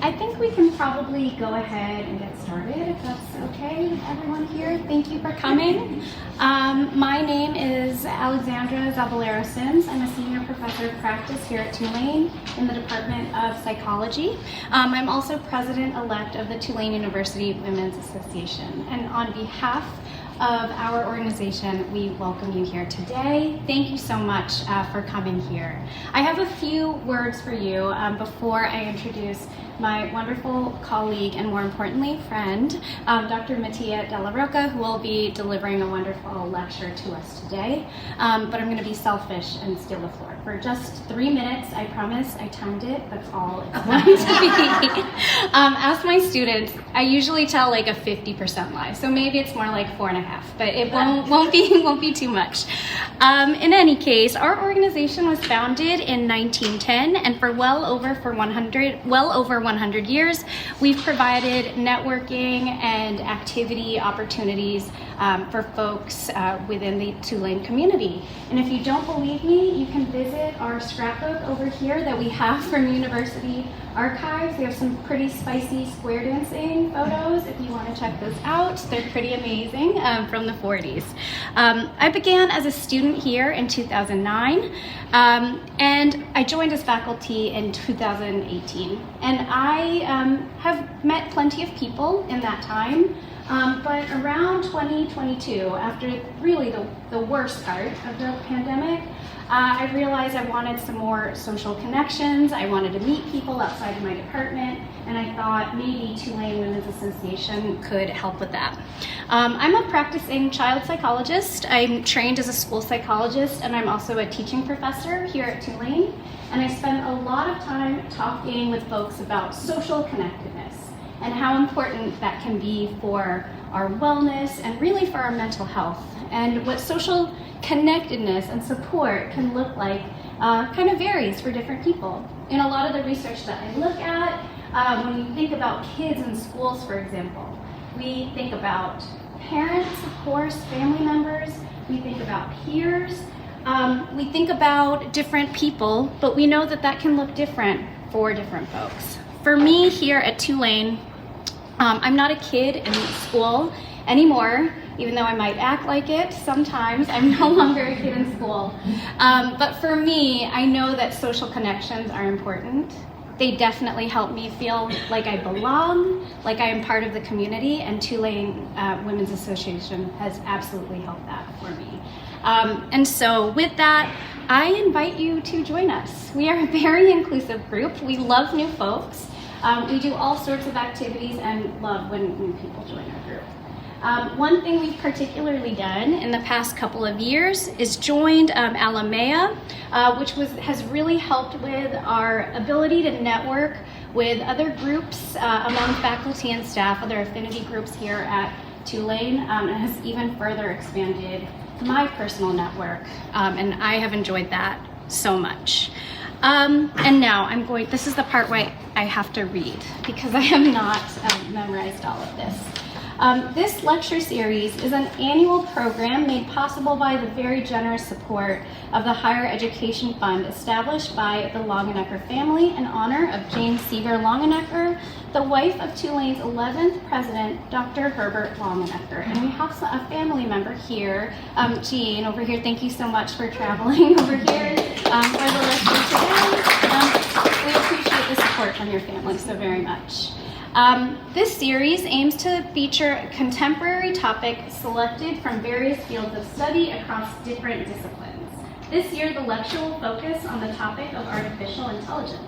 I think we can probably go ahead and get started, if that's okay, everyone here. Thank you for coming. My name is Alexandra Zaballero-Sims. I'm a senior professor of practice here at Tulane in the Department of Psychology. I'm also president-elect of the Tulane University Women's Association. And on behalf of our organization, we welcome you here today. Thank you so much for coming here. I have a few words for you before I introduce my wonderful colleague and, more importantly, friend, Dr. Mattia Della Rocca, who will be delivering a wonderful lecture to us today. But I'm going to be selfish and steal the floor for just 3 minutes. I promise. I timed it. That's all it's going to be. Ask my students. I usually tell like a 50% lie, so maybe it's more like 4.5, but it won't be too much. In any case, our organization was founded in 1910, and for well over 100 years, we've provided networking and activity opportunities for folks within the Tulane community. And if you don't believe me, you can visit our scrapbook over here that we have from University Archives. We have some pretty spicy square dancing photos if you want to check those out. They're pretty amazing from the 40s. I began as a student here in 2009, and I joined as faculty in 2018. And I have met plenty of people in that time. But around 2022, after really the worst part of the pandemic, I realized I wanted some more social connections. I wanted to meet people outside of my department, and I thought maybe Tulane Women's Association could help with that. I'm a practicing child psychologist. I'm trained as a school psychologist, and I'm also a teaching professor here at Tulane. And I spend a lot of time talking with folks about social connectedness and how important that can be for our wellness and really for our mental health, and what social connectedness and support can look like kind of varies for different people. In a lot of the research that I look at, when you think about kids in schools, for example, we think about parents, of course, family members, we think about peers, we think about different people, but we know that that can look different for different folks. For me here at Tulane, I'm not a kid in school anymore, even though I might act like it sometimes. I'm no longer a kid in school. But for me, I know that social connections are important. They definitely help me feel like I belong, like I am part of the community, and Tulane Women's Association has absolutely helped that for me. And so with that, I invite you to join us. We are a very inclusive group. We love new folks. We do all sorts of activities and love when new people join our group. One thing we've particularly done in the past couple of years is joined Alamea, which has really helped with our ability to network with other groups among faculty and staff, other affinity groups here at Tulane, and has even further expanded my personal network, and I have enjoyed that so much. And now this is the part where I have to read because I have not memorized all of this. This lecture series is an annual program made possible by the very generous support of the Higher Education Fund established by the Longenecker family in honor of Jane Seaver Longenecker, the wife of Tulane's 11th president, Dr. Herbert Longenecker. And we have a family member here, Jean, over here. Thank you so much for traveling over here for the lecture today. We appreciate the support from your family so very much. This series aims to feature a contemporary topic selected from various fields of study across different disciplines. This year, the lecture will focus on the topic of artificial intelligence.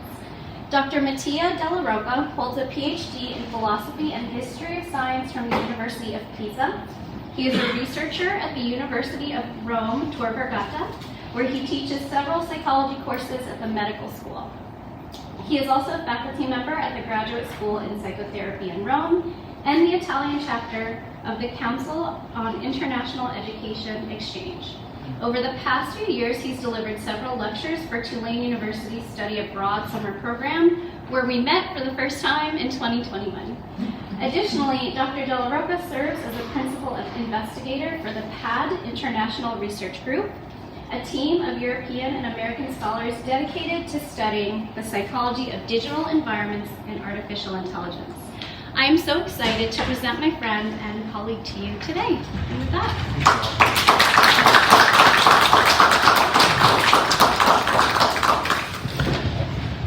Dr. Mattia Della Rocca holds a PhD in philosophy and history of science from the University of Pisa. He is a researcher at the University of Rome Tor Vergata, where he teaches several psychology courses at the medical school. He is also a faculty member at the Graduate School in Psychotherapy in Rome and the Italian chapter of the Council on International Education Exchange. Over the past few years, he's delivered several lectures for Tulane University's Study Abroad summer program, where we met for the first time in 2021. Additionally, Dr. Della Rocca serves as a principal investigator for the PAD International Research Group, a team of European and American scholars dedicated to studying the psychology of digital environments and artificial intelligence. I am so excited to present my friend and colleague to you today. And with that.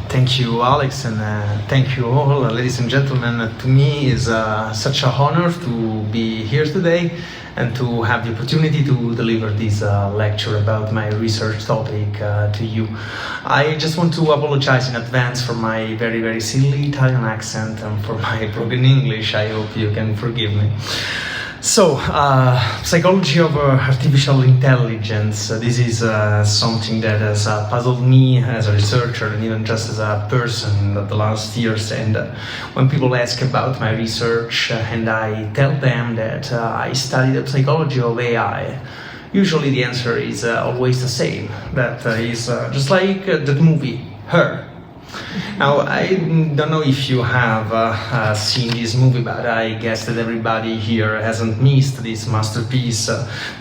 Thank you, Alex, and thank you all, ladies and gentlemen. To me, it's such an honor to be here today and to have the opportunity to deliver this lecture about my research topic to you. I just want to apologize in advance for my very, very silly Italian accent and for my broken English. I hope you can forgive me. So, psychology of artificial intelligence. This is something that has puzzled me as a researcher and even just as a person in the last years. And when people ask about my research and I tell them that I study the psychology of AI, usually the answer is always the same. That is just like the movie, Her. Now, I don't know if you have seen this movie, but I guess that everybody here hasn't missed this masterpiece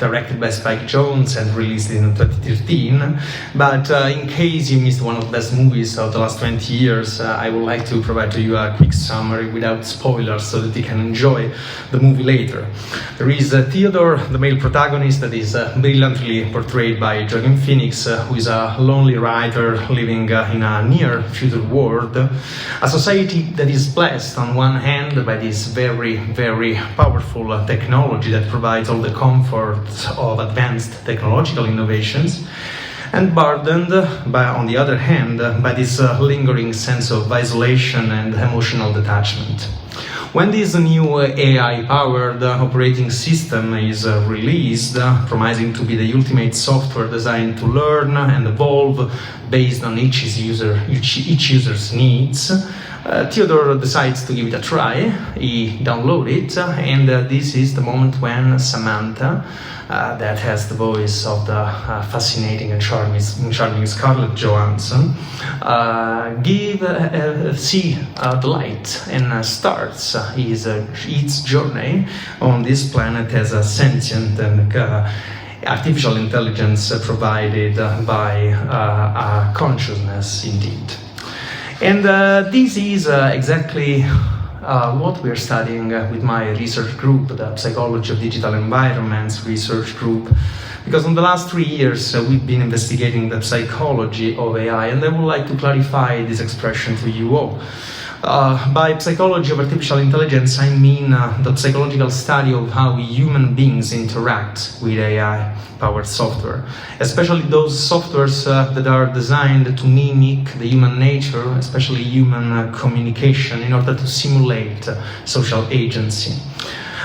directed by Spike Jonze and released in 2013. But in case you missed one of the best movies of the last 20 years, I would like to provide to you a quick summary without spoilers so that you can enjoy the movie later. There is Theodore, the male protagonist, that is brilliantly portrayed by Joaquin Phoenix, who is a lonely writer living in a near future world, a society that is blessed on one hand by this very, very powerful technology that provides all the comfort of advanced technological innovations, and burdened by, on the other hand, by this lingering sense of isolation and emotional detachment. When this new AI-powered operating system is released, promising to be the ultimate software designed to learn and evolve based on each user's needs, Theodore decides to give it a try. He downloads it, and this is the moment when Samantha, that has the voice of the fascinating and charming Scarlett Johansson, see the light and starts its journey on this planet as a sentient and artificial intelligence provided by a consciousness indeed. And this is exactly what we're studying with my research group, the Psychology of Digital Environments research group, because in the last 3 years we've been investigating the psychology of AI, and I would like to clarify this expression to you all. By psychology of artificial intelligence, I mean the psychological study of how human beings interact with AI-powered software, especially those softwares that are designed to mimic the human nature, especially human communication, in order to simulate social agency.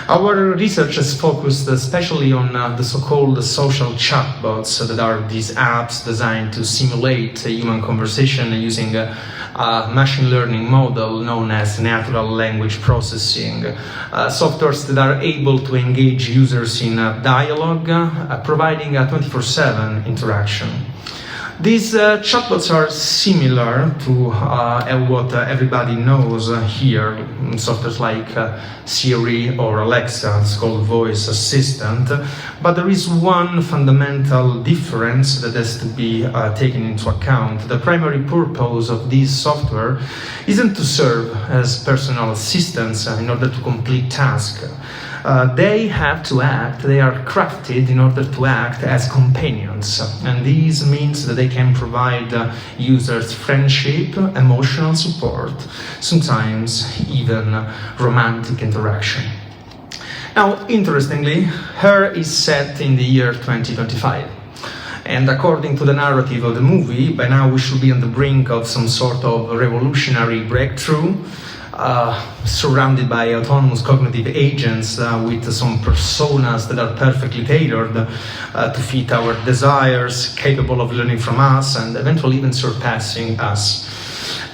Our research has focused especially on the so-called social chatbots that are these apps designed to simulate human conversation using a machine learning model known as natural language processing, softwares that are able to engage users in a dialogue, providing a 24/7 interaction. These chatbots are similar to what everybody knows here, softwares like Siri or Alexa, it's called voice assistant, but there is one fundamental difference that has to be taken into account. The primary purpose of this software isn't to serve as personal assistants in order to complete tasks. They have to act, they are crafted in order to act as companions, and this means that they can provide users friendship, emotional support, sometimes even romantic interaction. Now, interestingly, Her is set in the year 2025. And according to the narrative of the movie, by now we should be on the brink of some sort of revolutionary breakthrough, surrounded by autonomous cognitive agents with some personas that are perfectly tailored to fit our desires, capable of learning from us and eventually even surpassing us.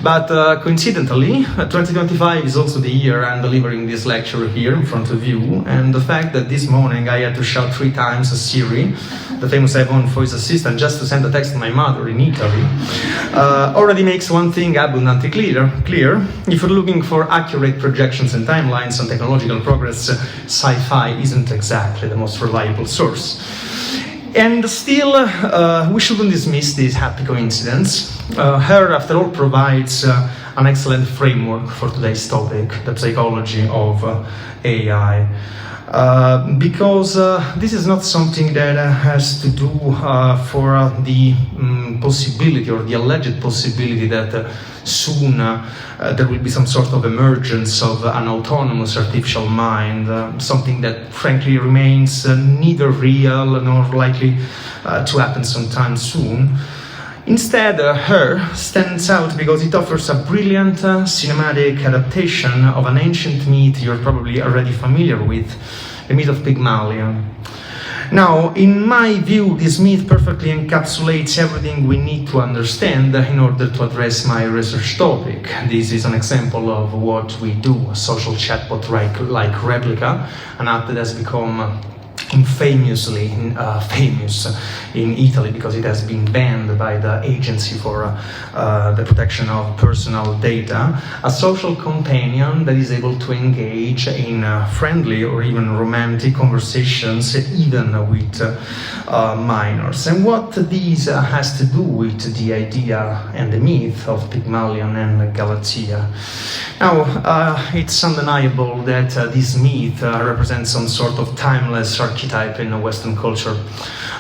But coincidentally, 2025 is also the year I'm delivering this lecture here in front of you, and the fact that this morning I had to shout 3 times Siri, the famous iPhone voice assistant, just to send a text to my mother in Italy, already makes one thing abundantly clear. If you're looking for accurate projections and timelines on technological progress, sci-fi isn't exactly the most reliable source. And still, we shouldn't dismiss this happy coincidence. Her, after all, provides an excellent framework for today's topic, the psychology of AI. Because this is not something that has to do for the possibility or the alleged possibility that soon there will be some sort of emergence of an autonomous artificial mind, something that frankly remains neither real nor likely to happen sometime soon. Instead, Her stands out because it offers a brilliant cinematic adaptation of an ancient myth you're probably already familiar with, the myth of Pygmalion. Now, in my view, this myth perfectly encapsulates everything we need to understand in order to address my research topic. This is an example of what we do, a social chatbot like Replika, an app that has become infamously famous in Italy because it has been banned by the Agency for the Protection of Personal Data, a social companion that is able to engage in friendly or even romantic conversations even with minors. And what this has to do with the idea and the myth of Pygmalion and Galatea. Now, it's undeniable that this myth represents some sort of timeless archetype in Western culture.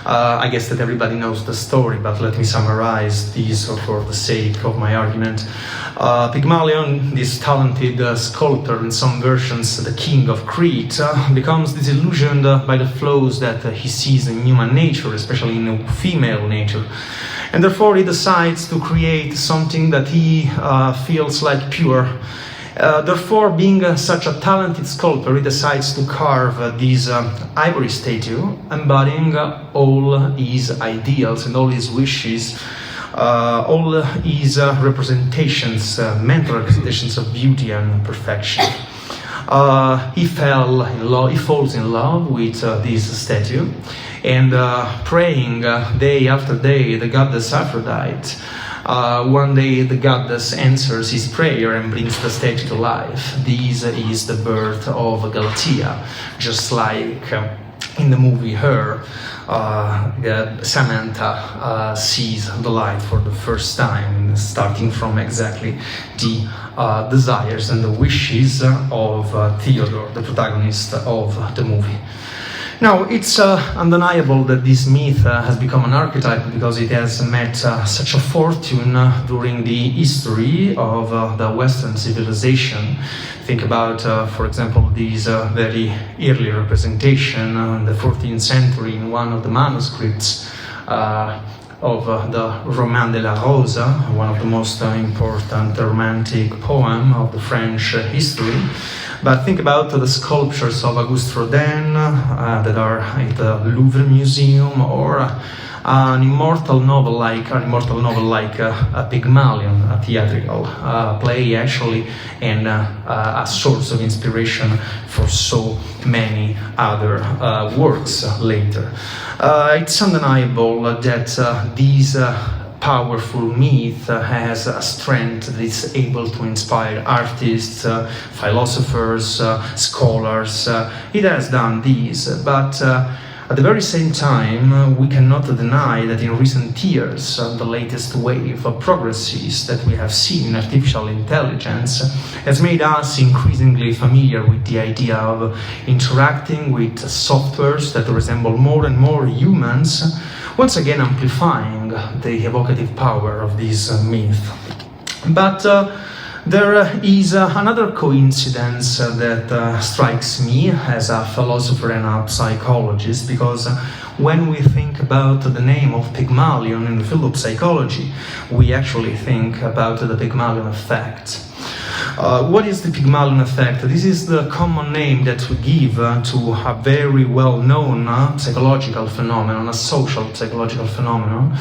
I guess that everybody knows the story, but let me summarize this for the sake of my argument. Pygmalion, this talented sculptor, in some versions the king of Crete, becomes disillusioned by the flaws that he sees in human nature, especially in female nature. And therefore he decides to create something that he feels like pure. Therefore, being such a talented sculptor, he decides to carve this ivory statue, embodying all his ideals and all his wishes, all his representations, mental representations of beauty and perfection. He falls in love with this statue, and praying day after day the goddess Aphrodite. One day the goddess answers his prayer and brings the statue to life. This is the birth of Galatea, just like in the movie Her, Samantha sees the light for the first time, starting from exactly the desires and the wishes of Theodore, the protagonist of the movie. Now, it's undeniable that this myth has become an archetype because it has met such a fortune during the history of the Western civilization. Think about, for example, this very early representation in the 14th century in one of the manuscripts of the Roman de la Rose, one of the most important romantic poem of the French history. But think about the sculptures of Auguste Rodin that are at the Louvre Museum, or an immortal novel like Pygmalion, a theatrical play actually, and a source of inspiration for so many other works later. It's undeniable that these powerful myth has a strength that is able to inspire artists, philosophers, scholars. It has done this, but at the very same time, we cannot deny that in recent years, the latest wave of progresses that we have seen in artificial intelligence has made us increasingly familiar with the idea of interacting with softwares that resemble more and more humans, once again amplifying the evocative power of this myth. But there is another coincidence that strikes me as a philosopher and a psychologist, because when we think about the name of Pygmalion in the field of psychology, we actually think about the Pygmalion effect. What is the Pygmalion effect? This is the common name that we give to a very well-known psychological phenomenon, a social psychological phenomenon,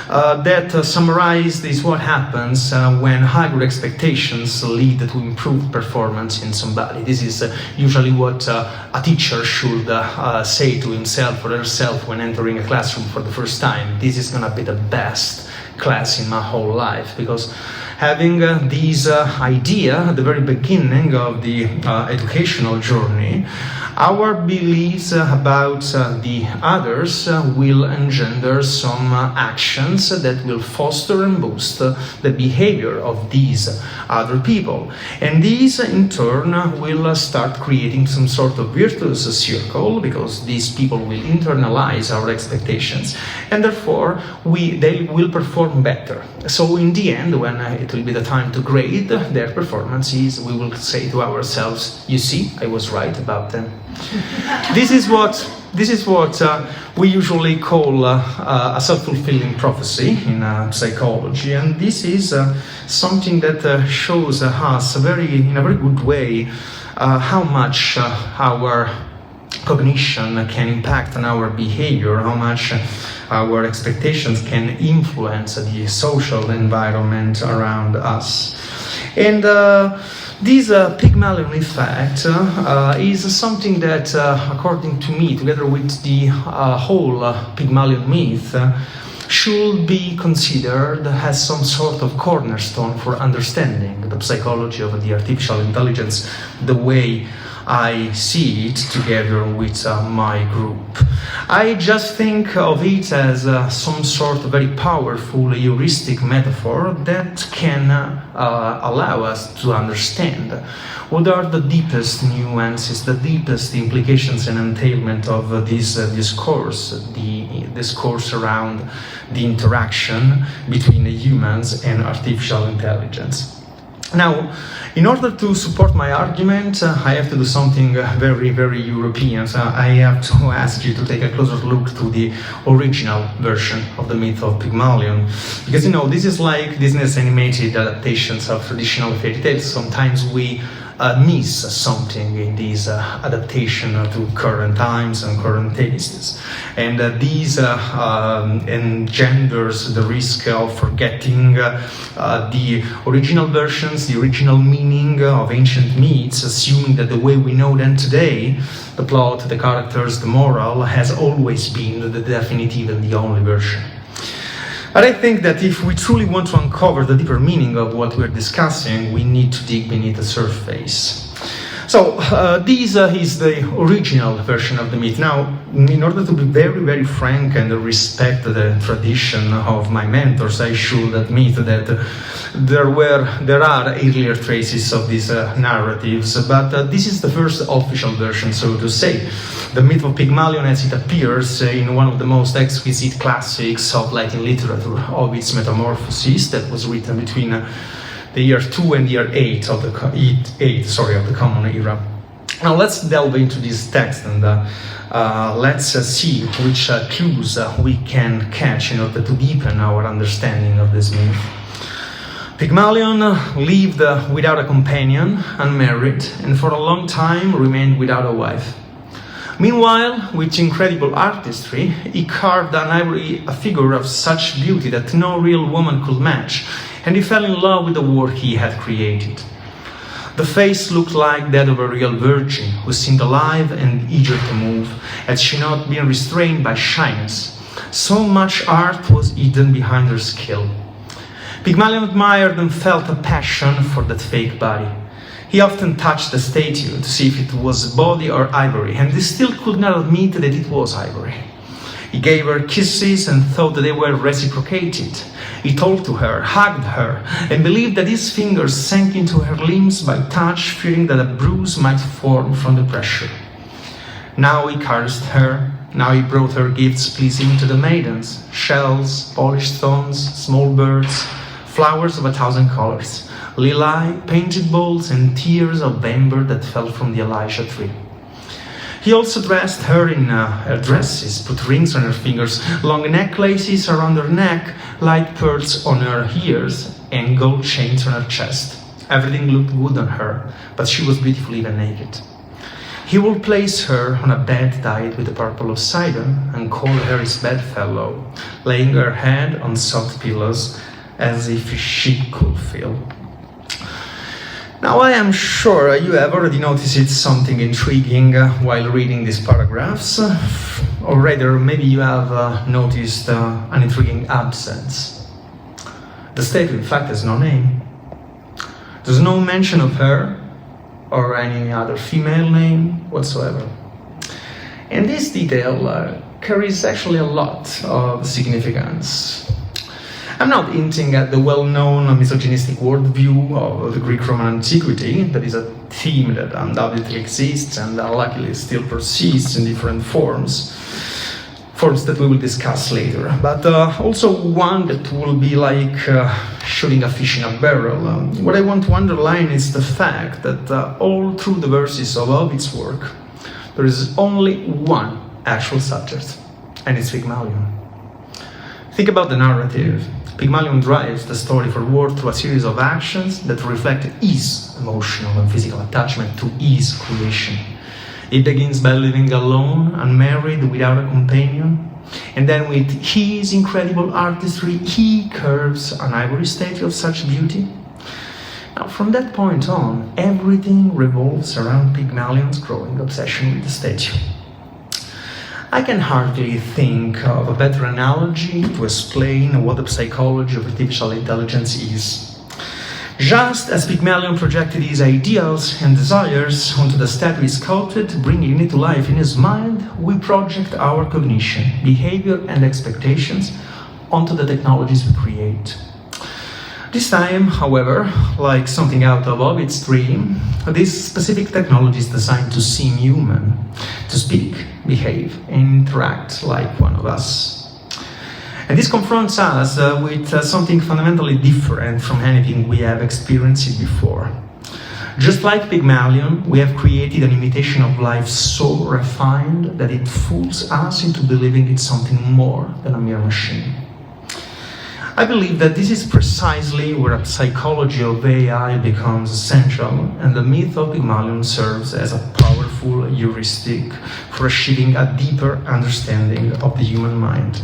that summarized is what happens when higher expectations lead to improved performance in somebody. This is usually what a teacher should say to himself or herself when entering a classroom for the first time. This is gonna be the best class in my whole life, because having this idea at the very beginning of the educational journey, our beliefs about the others will engender some actions that will foster and boost the behavior of these other people. And these, in turn, will start creating some sort of virtuous circle, because these people will internalize our expectations, and therefore they will perform better. So in the end, when it will be the time to grade their performances, we will say to ourselves, you see, I was right about them. This is what we usually call a self-fulfilling prophecy in psychology, and this is something that shows us in a very good way how much our cognition can impact on our behavior, how much our expectations can influence the social environment around us. And this Pygmalion effect is something that, according to me, together with the whole Pygmalion myth, should be considered as some sort of cornerstone for understanding the psychology of the artificial intelligence the way I see it together with my group. I just think of it as some sort of very powerful heuristic metaphor that can allow us to understand what are the deepest nuances, the deepest implications and entailment of this discourse, the discourse around the interaction between humans and artificial intelligence. Now, in order to support my argument, I have to do something very, very European. So I have to ask you to take a closer look to the original version of the myth of Pygmalion. Because, this is like Disney's animated adaptations of traditional fairy tales. Sometimes we miss something in this adaptation to current times and current tastes. And these engenders the risk of forgetting the original versions, the original meaning of ancient myths, assuming that the way we know them today, the plot, the characters, the moral, has always been the definitive and the only version. But I think that if we truly want to uncover the deeper meaning of what we're discussing, we need to dig beneath the surface. So, this is the original version of the myth. Now, in order to be very, very frank and respect the tradition of my mentors, I should admit that there are earlier traces of these narratives, but this is the first official version, so to say. The myth of Pygmalion, as it appears in one of the most exquisite classics of Latin literature, Ovid's Metamorphoses, that was written between the year 2 and the year 8 of the Common Era. Now let's delve into this text and let's see which clues we can catch in order to deepen our understanding of this myth. Pygmalion lived without a companion, unmarried, and for a long time remained without a wife. Meanwhile, with incredible artistry, he carved a figure of such beauty that no real woman could match, and he fell in love with the work he had created. The face looked like that of a real virgin, who seemed alive and eager to move, had she not been restrained by shyness. So much art was hidden behind her skill. Pygmalion admired and felt a passion for that fake body. He often touched the statue to see if it was body or ivory, and he still could not admit that it was ivory. He gave her kisses and thought that they were reciprocated. He talked to her, hugged her, and believed that his fingers sank into her limbs by touch, fearing that a bruise might form from the pressure. Now he caressed her. Now he brought her gifts pleasing to the maidens: shells, polished stones, small birds, flowers of 1,000 colors, lili, painted balls, and tears of amber that fell from the acacia tree. He also dressed her in her dresses, put rings on her fingers, long necklaces around her neck, light pearls on her ears, and gold chains on her chest. Everything looked good on her, but she was beautiful even naked. He would place her on a bed dyed with the purple of Sidon and call her his bedfellow, laying her head on soft pillows as if she could feel. Now I am sure you have already noticed something intriguing while reading these paragraphs, or rather maybe you have noticed an intriguing absence. The statue in fact has no name. There's no mention of her or any other female name whatsoever. And this detail carries actually a lot of significance. I'm not hinting at the well-known misogynistic worldview of the Greek Roman antiquity. That is a theme that undoubtedly exists and luckily still persists in different forms that we will discuss later, but also one that will be like shooting a fish in a barrel. What I want to underline is the fact that all through the verses of Ovid's work, there is only one actual subject, and it's Pygmalion. Think about the narrative. Pygmalion drives the story forward through a series of actions that reflect his emotional and physical attachment to his creation. He begins by living alone, unmarried, without a companion, and then with his incredible artistry, he carves an ivory statue of such beauty. Now, from that point on, everything revolves around Pygmalion's growing obsession with the statue. I can hardly think of a better analogy to explain what the psychology of artificial intelligence is. Just as Pygmalion projected his ideals and desires onto the statue he sculpted, bringing it to life in his mind, we project our cognition, behavior, and expectations onto the technologies we create. This time, however, like something out of Ovid's dream, this specific technology is designed to seem human, to speak, behave, and interact like one of us. And this confronts us with something fundamentally different from anything we have experienced before. Just like Pygmalion, we have created an imitation of life so refined that it fools us into believing it's something more than a mere machine. I believe that this is precisely where a psychology of AI becomes essential, and the myth of Pygmalion serves as a powerful heuristic for achieving a deeper understanding of the human mind.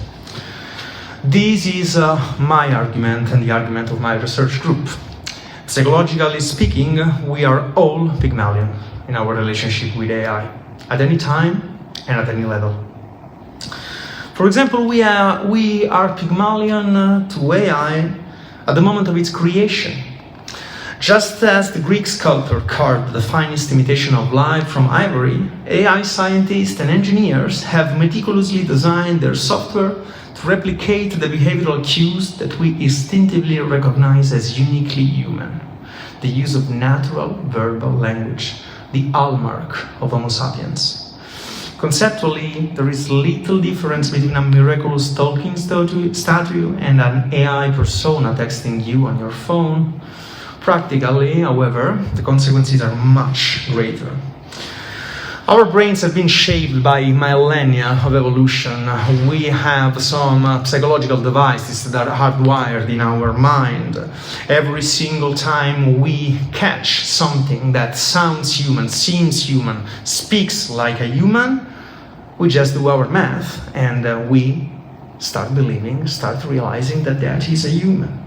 This is my argument and the argument of my research group. Psychologically speaking, we are all Pygmalion in our relationship with AI, at any time and at any level. For example, we are Pygmalion to AI at the moment of its creation. Just as the Greek sculptor carved the finest imitation of life from ivory, AI scientists and engineers have meticulously designed their software to replicate the behavioral cues that we instinctively recognize as uniquely human. The use of natural verbal language, the hallmark of Homo sapiens. Conceptually, there is little difference between a miraculous talking statue and an AI persona texting you on your phone. Practically, however, the consequences are much greater. Our brains have been shaped by millennia of evolution. We have some psychological devices that are hardwired in our mind. Every single time we catch something that sounds human, seems human, speaks like a human, we just do our math and we start believing, start realizing that that is a human.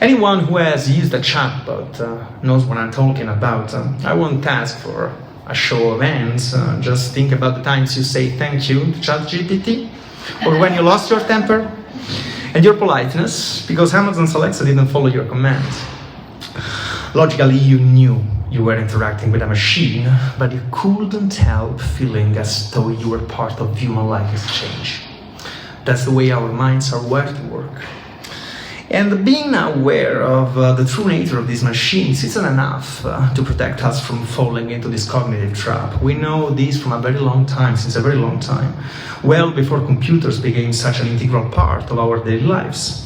Anyone who has used a chatbot knows what I'm talking about. I won't ask for a show of hands. Just think about the times you say thank you to ChatGPT, or when you lost your temper, and your politeness because Amazon's Alexa didn't follow your command. Logically, you knew you were interacting with a machine, but you couldn't help feeling as though you were part of human-like exchange. That's the way our minds are wired to work. And being aware of the true nature of these machines isn't enough to protect us from falling into this cognitive trap. We know this from a very long time, since a very long time, well before computers became such an integral part of our daily lives.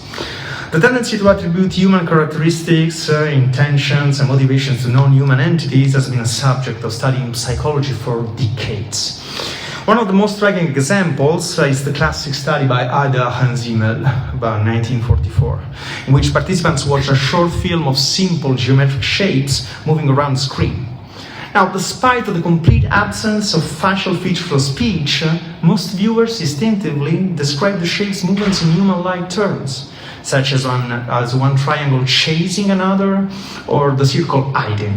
The tendency to attribute human characteristics, intentions, and motivations to non-human entities has been a subject of study in psychology for decades. One of the most striking examples is the classic study by Ida Hanzimmel, about 1944, in which participants watch a short film of simple geometric shapes moving around the screen. Now, despite the complete absence of facial features or speech, most viewers instinctively describe the shape's movements in human-like terms, such as one triangle chasing another, or the circle hiding.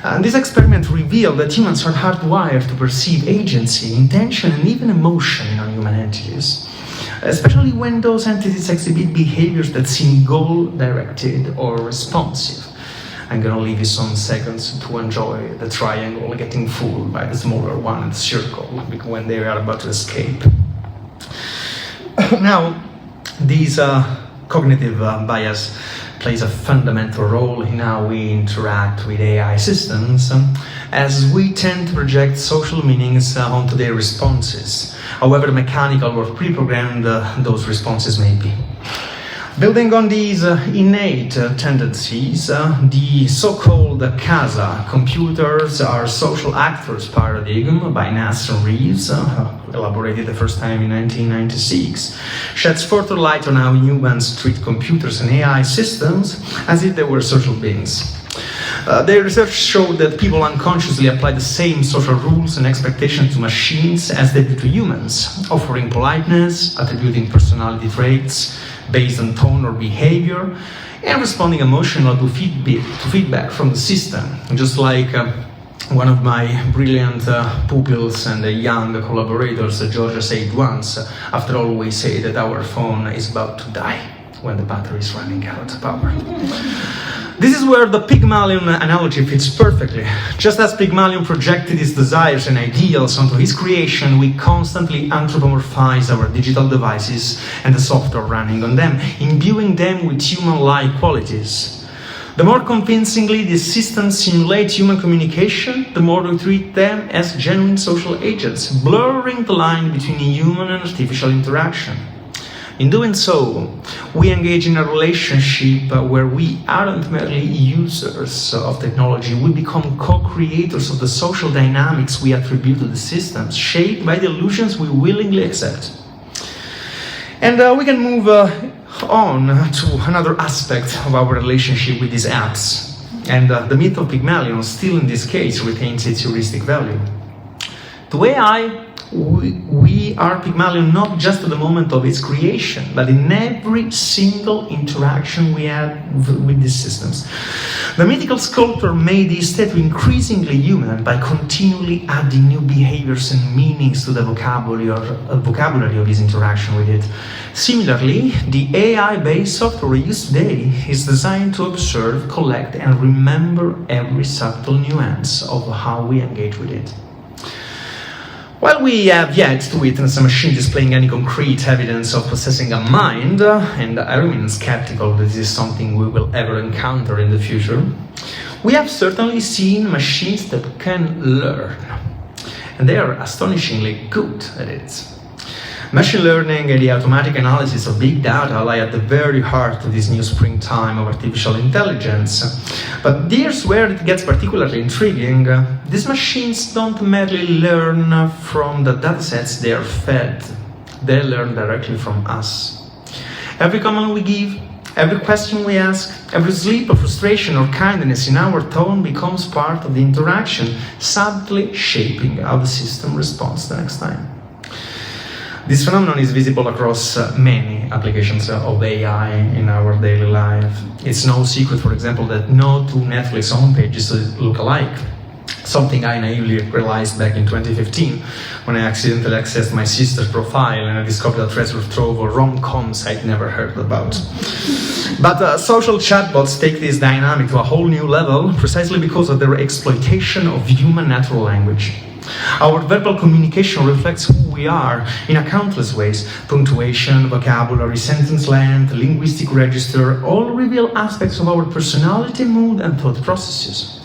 And this experiment revealed that humans are hardwired to perceive agency, intention, and even emotion in non-human entities, especially when those entities exhibit behaviors that seem goal-directed or responsive. I'm gonna leave you some seconds to enjoy the triangle getting fooled by the smaller one in the circle when they are about to escape. Now, these cognitive bias plays a fundamental role in how we interact with AI systems, as we tend to project social meanings onto their responses, however mechanical or pre-programmed those responses may be. Building on these innate tendencies, the so-called CASA, Computers Are Social Actors paradigm by Nasser Reeves, elaborated the first time in 1996, sheds further light on how humans treat computers and AI systems as if they were social beings. Their research showed that people unconsciously apply the same social rules and expectations to machines as they do to humans, offering politeness, attributing personality traits based on tone or behavior, and responding emotionally to feedback from the system. Just like one of my brilliant pupils and young collaborators, Georgia, said once, after all, we say that our phone is about to die when the battery is running out of power. This is where the Pygmalion analogy fits perfectly. Just as Pygmalion projected his desires and ideals onto his creation, we constantly anthropomorphize our digital devices and the software running on them, imbuing them with human-like qualities. The more convincingly these systems simulate human communication, the more we treat them as genuine social agents, blurring the line between human and artificial interaction. In doing so, we engage in a relationship where we aren't merely users of technology, we become co-creators of the social dynamics we attribute to the systems, shaped by the illusions we willingly accept. And we can move on to another aspect of our relationship with these apps. And the myth of Pygmalion, still in this case, retains its heuristic value. To AI, we are Pygmalion not just at the moment of its creation, but in every single interaction we have with these systems. The mythical sculptor made the statue increasingly human by continually adding new behaviors and meanings to the vocabulary of his interaction with it. Similarly, the AI-based software we use today is designed to observe, collect, and remember every subtle nuance of how we engage with it. While we have yet to witness a machine displaying any concrete evidence of possessing a mind, and I remain skeptical that this is something we will ever encounter in the future, we have certainly seen machines that can learn, and they are astonishingly good at it. Machine learning and the automatic analysis of big data lie at the very heart of this new springtime of artificial intelligence. But here's where it gets particularly intriguing. These machines don't merely learn from the datasets they are fed. They learn directly from us. Every comment we give, every question we ask, every slip of frustration or kindness in our tone becomes part of the interaction, subtly shaping how the system responds the next time. This phenomenon is visible across many applications of AI in our daily life. It's no secret, for example, that no two Netflix homepages look alike. Something I naively realized back in 2015 when I accidentally accessed my sister's profile and I discovered a treasure trove of rom-coms I'd never heard about. But social chatbots take this dynamic to a whole new level precisely because of their exploitation of human natural language. Our verbal communication reflects who we are in countless ways. Punctuation, vocabulary, sentence length, linguistic register all reveal aspects of our personality, mood, and thought processes.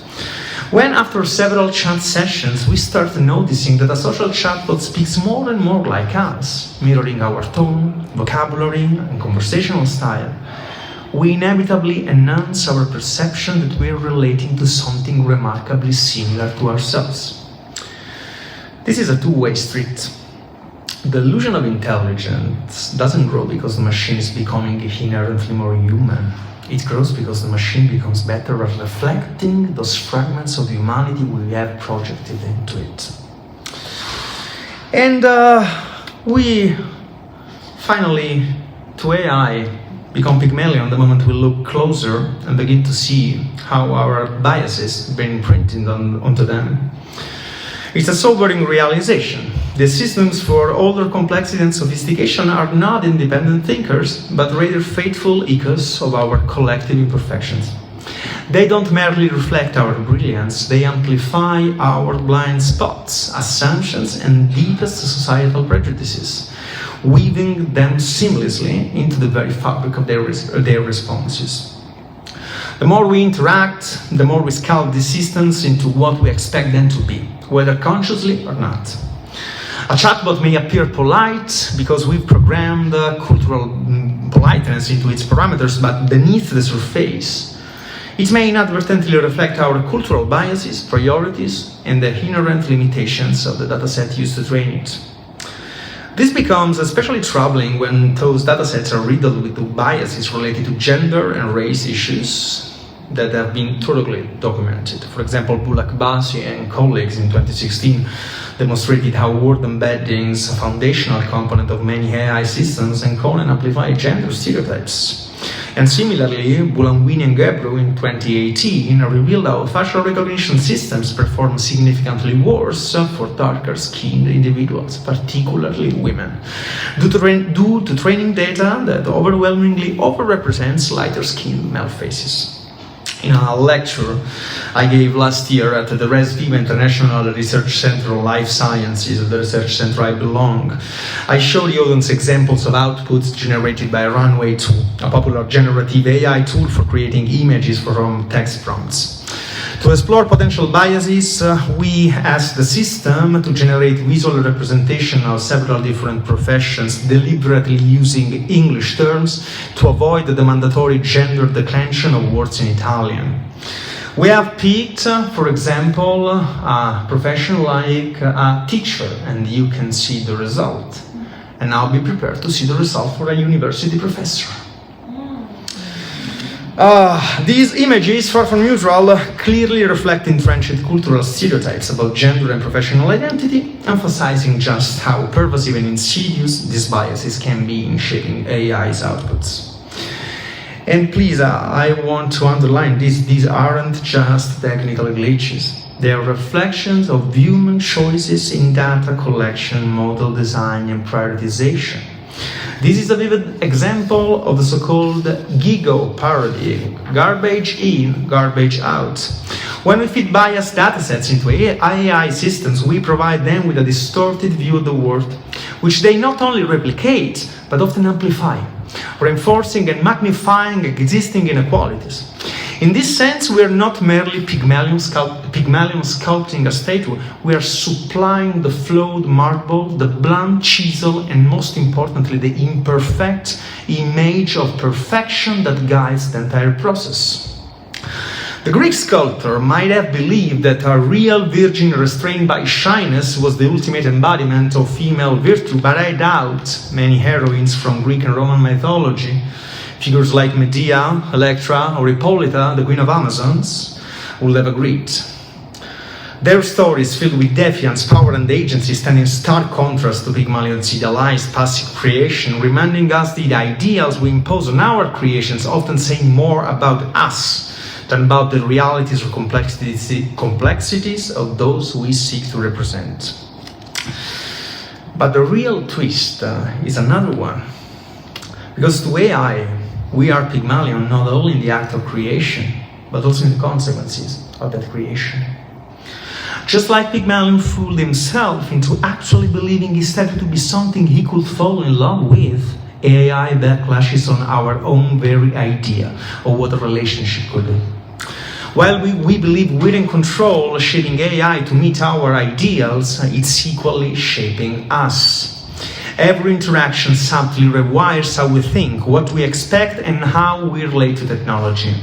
When, after several chat sessions, we start noticing that a social chatbot speaks more and more like us, mirroring our tone, vocabulary, and conversational style, we inevitably enhance our perception that we're relating to something remarkably similar to ourselves. This is a two-way street. The illusion of intelligence doesn't grow because the machine is becoming inherently more human. It grows because the machine becomes better at reflecting those fragments of humanity we have projected into it. And we finally, to AI, become Pygmalion the moment we look closer and begin to see how our biases have been imprinted onto them. It's a sobering realization. The systems, for all their complexity and sophistication, are not independent thinkers, but rather faithful echoes of our collective imperfections. They don't merely reflect our brilliance, they amplify our blind spots, assumptions, and deepest societal prejudices, weaving them seamlessly into the very fabric of their responses. The more we interact, the more we sculpt these systems into what we expect them to be, whether consciously or not. A chatbot may appear polite because we've programmed cultural politeness into its parameters, but beneath the surface, it may inadvertently reflect our cultural biases, priorities, and the inherent limitations of the dataset used to train it. This becomes especially troubling when those datasets are riddled with biases related to gender and race issues that have been thoroughly documented. For example, Bulakbasi and colleagues in 2016 demonstrated how word embeddings, a foundational component of many AI systems, encode and amplify gender stereotypes. And similarly, Bulanwini and Gebru in 2018 revealed how facial recognition systems perform significantly worse for darker-skinned individuals, particularly women, due to training data that overwhelmingly overrepresents lighter-skinned male faces. In a lecture I gave last year at the ResViva International Research Center on Life Sciences, the research center I belong, I showed the audience examples of outputs generated by Runway 2, a popular generative AI tool for creating images from text prompts. To explore potential biases, we asked the system to generate visual representation of several different professions, deliberately using English terms to avoid the mandatory gender declension of words in Italian. We have picked, for example, a profession like a teacher, and you can see the result. And now be prepared to see the result for a university professor. These images, far from neutral, clearly reflect entrenched cultural stereotypes about gender and professional identity, emphasizing just how pervasive and insidious these biases can be in shaping AI's outputs. And please, I want to underline these aren't just technical glitches. They are reflections of human choices in data collection, model design, and prioritization. This is a vivid example of the so-called GIGO paradigm, garbage in, garbage out. When we feed biased datasets into AI systems, we provide them with a distorted view of the world, which they not only replicate, but often amplify, reinforcing and magnifying existing inequalities. In this sense, we are not merely Pygmalion sculpting a statue, we are supplying the flawed marble, the blunt chisel, and most importantly, the imperfect image of perfection that guides the entire process. The Greek sculptor might have believed that a real virgin restrained by shyness was the ultimate embodiment of female virtue, but I doubt many heroines from Greek and Roman mythology, figures like Medea, Electra, or Hippolyta, the Queen of Amazons, would have agreed. Their stories, filled with defiance, power, and agency, stand in stark contrast to Pygmalion's idealized passive creation, reminding us that the ideals we impose on our creations often say more about us than about the realities or complexities of those we seek to represent. But the real twist is another one. Because to AI, we are Pygmalion not only in the act of creation, but also in the consequences of that creation. Just like Pygmalion fooled himself into actually believing his statue to be something he could fall in love with, AI backlashes on our own very idea of what a relationship could be. While we believe we're in control, shaping AI to meet our ideals, it's equally shaping us. Every interaction subtly rewires how we think, what we expect, and how we relate to technology,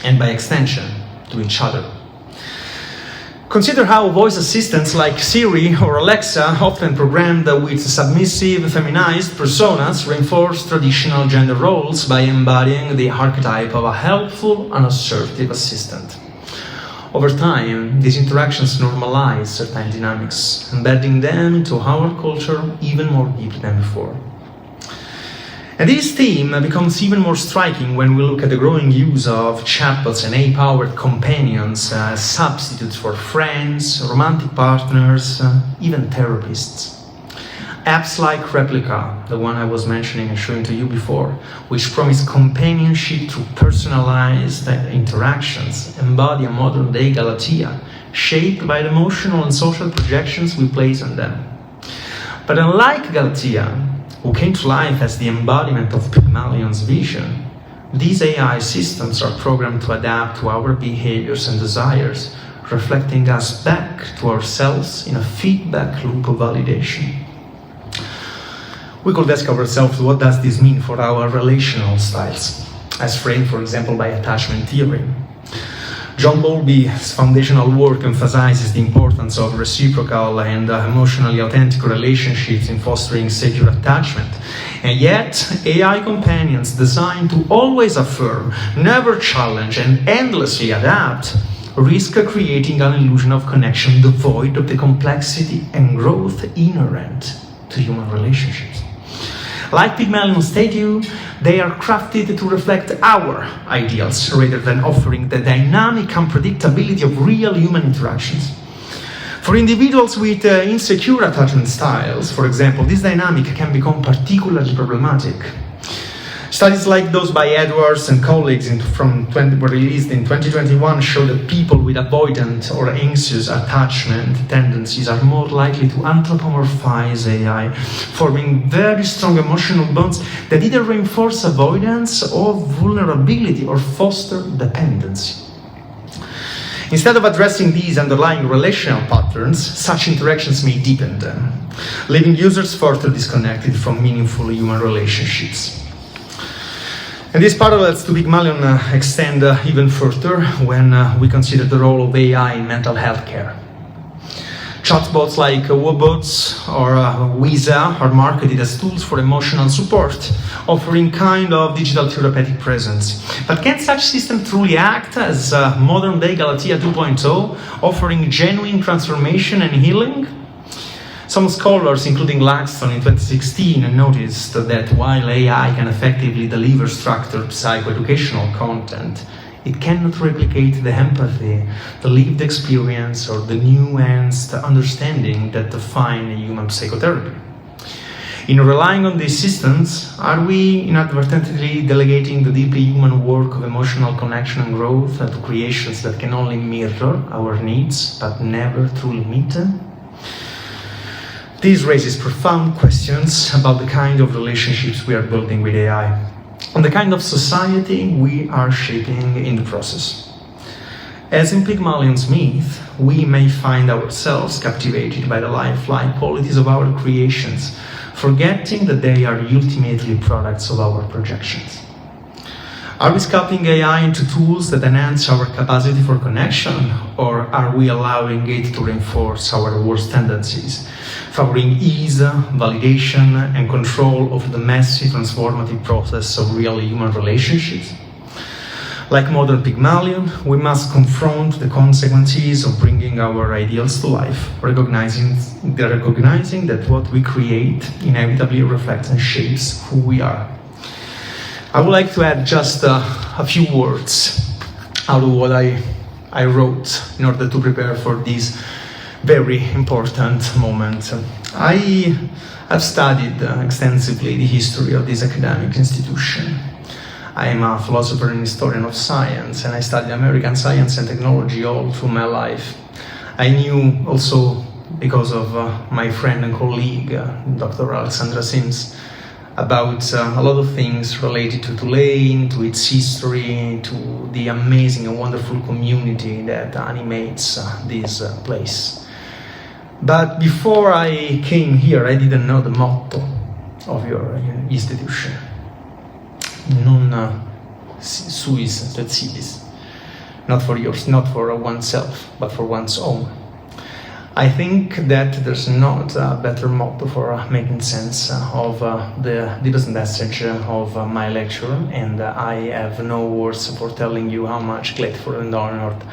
and by extension, to each other. Consider how voice assistants like Siri or Alexa, often programmed with submissive, feminized personas, reinforce traditional gender roles by embodying the archetype of a helpful and assertive assistant. Over time, these interactions normalize certain dynamics, embedding them into our culture even more deeply than before. And this theme becomes even more striking when we look at the growing use of chatbots and AI-powered companions as substitutes for friends, romantic partners, even therapists. Apps like Replica, the one I was mentioning and showing to you before, which promise companionship through personalized interactions, embody a modern-day Galatea, shaped by the emotional and social projections we place on them. But unlike Galatea, who came to life as the embodiment of Pygmalion's vision, these AI systems are programmed to adapt to our behaviors and desires, reflecting us back to ourselves in a feedback loop of validation. We could ask ourselves, what does this mean for our relational styles, as framed, for example, by attachment theory? John Bowlby's foundational work emphasizes the importance of reciprocal and emotionally authentic relationships in fostering secure attachment. And yet, AI companions designed to always affirm, never challenge, and endlessly adapt risk creating an illusion of connection devoid of the complexity and growth inherent to human relationships. Like Pygmalion's statue, they are crafted to reflect our ideals rather than offering the dynamic unpredictability of real human interactions. For individuals with insecure attachment styles, for example, this dynamic can become particularly problematic. Studies like those by Edwards and colleagues were released in 2021 show that people with avoidant or anxious attachment tendencies are more likely to anthropomorphize AI, forming very strong emotional bonds that either reinforce avoidance or vulnerability or foster dependency. Instead of addressing these underlying relational patterns, such interactions may deepen them, leaving users further disconnected from meaningful human relationships. And these parallels to Pygmalion extend even further when we consider the role of AI in mental health care. Chatbots like Wobots or Wiza are marketed as tools for emotional support, offering kind of digital therapeutic presence. But can such systems truly act as modern-day Galatea 2.0, offering genuine transformation and healing? Some scholars, including Langston in 2016, noticed that while AI can effectively deliver structured psychoeducational content, it cannot replicate the empathy, the lived experience, or the nuanced understanding that define human psychotherapy. In relying on these systems, are we inadvertently delegating the deeply human work of emotional connection and growth to creations that can only mirror our needs but never truly meet them? This raises profound questions about the kind of relationships we are building with AI, and the kind of society we are shaping in the process. As in Pygmalion's myth, we may find ourselves captivated by the lifelike qualities of our creations, forgetting that they are ultimately products of our projections. Are we sculpting AI into tools that enhance our capacity for connection, or are we allowing it to reinforce our worst tendencies, favoring ease, validation, and control of the messy, transformative process of real human relationships? Like modern Pygmalion, we must confront the consequences of bringing our ideals to life, recognizing that what we create inevitably reflects and shapes who we are. I would like to add just a few words out of what I wrote in order to prepare for this very important moment. I have studied extensively the history of this academic institution. I am a philosopher and historian of science, and I studied American science and technology all through my life. I knew also, because of my friend and colleague, Dr. Alexandra Sims, about a lot of things related to Tulane, to its history, to the amazing and wonderful community that animates this place. But before I came here, I didn't know the motto of your institution. Non suis et civis. Not for yours, not for oneself, but for one's own. I think that there's not a better motto for making sense of the deepest message of my lecture, and I have no words for telling you how much grateful and honored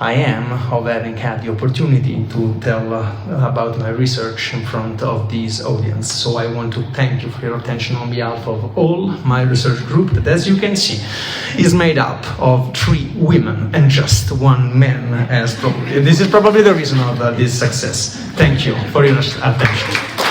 I am of having had the opportunity to tell about my research in front of this audience. So I want to thank you for your attention on behalf of all my research group that, as you can see, is made up of 3 women and just 1 man. This is probably the reason of this success. Thank you for your attention.